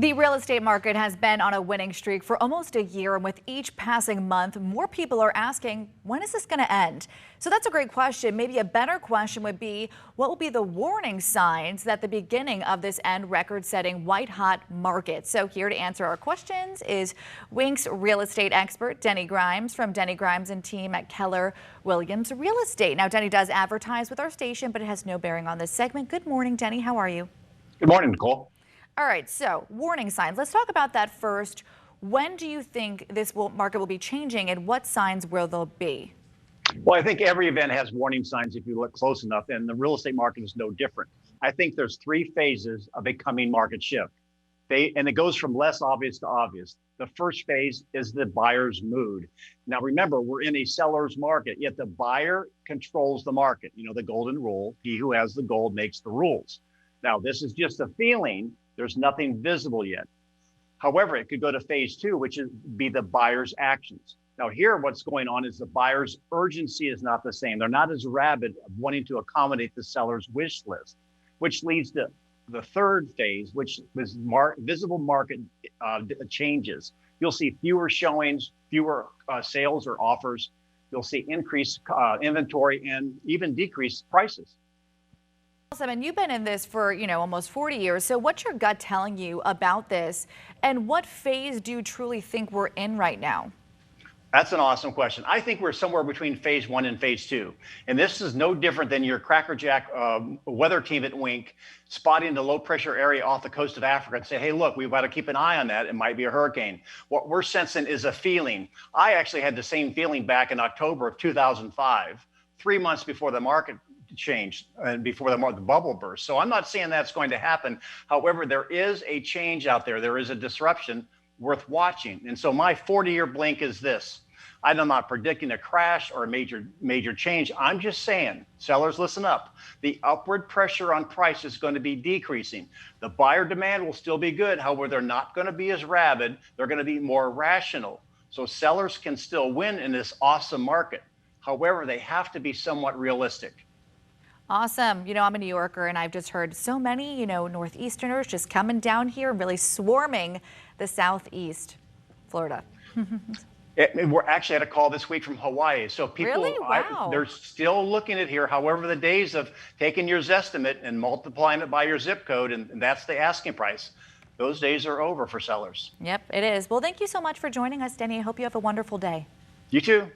The real estate market has been on a winning streak for almost a year, and with each passing month, more people are asking, when is this going to end? So that's a great question. Maybe a better question would be, what will be the warning signs that the beginning of this end record-setting white-hot market? So here to answer our questions is Wink's real estate expert, Denny Grimes, from Denny Grimes and team at Keller Williams Real Estate. Now, Denny does advertise with our station, but it has no bearing on this segment. Good morning, Denny. How are you? Good morning, Nicole. All right, so warning signs. Let's talk about that first. When do you think this market will be changing, and what signs will there be? Well, I think every event has warning signs if you look close enough, and the real estate market is no different. I think there's three phases of a coming market shift. And it goes from less obvious to obvious. The first phase is the buyer's mood. Now, remember, we're in a seller's market, yet the buyer controls the market. You know, the golden rule, he who has the gold makes the rules. Now, this is just a feeling. There's nothing visible yet. However, it could go to phase two, which is be the buyer's actions. Now here, what's going on is the buyer's urgency is not the same. They're not as rabid of wanting to accommodate the seller's wish list, which leads to the third phase, which is visible market changes. You'll see fewer showings, fewer sales or offers. You'll see increased inventory and even decreased prices. And you've been in this for, almost 40 years. So what's your gut telling you about this? And what phase do you truly think we're in right now? That's an awesome question. I think we're somewhere between phase one and phase two. And this is no different than your crackerjack weather team at Wink spotting the low pressure area off the coast of Africa and say, hey, look, we've got to keep an eye on that. It might be a hurricane. What we're sensing is a feeling. I actually had the same feeling back in October of 2005, 3 months before the market changed and before the bubble burst. So I'm not saying that's going to happen. However, there is a change out there. There is a disruption worth watching. And so my 40-year blink is this. I'm not predicting a crash or a major change. I'm just saying, sellers, listen up. The upward pressure on price is going to be decreasing. The buyer demand will still be good. However, they're not going to be as rabid. They're going to be more rational. So sellers can still win in this awesome market. However, they have to be somewhat realistic. Awesome. I'm a New Yorker, and I've just heard so many, Northeasterners just coming down here and really swarming the Southeast Florida. We're actually had a call this week from Hawaii. So people, really? Wow. They're still looking at here. However, the days of taking your Zestimate and multiplying it by your zip code, and that's the asking price, those days are over for sellers. Yep, it is. Well, thank you so much for joining us, Denny. I hope you have a wonderful day. You too.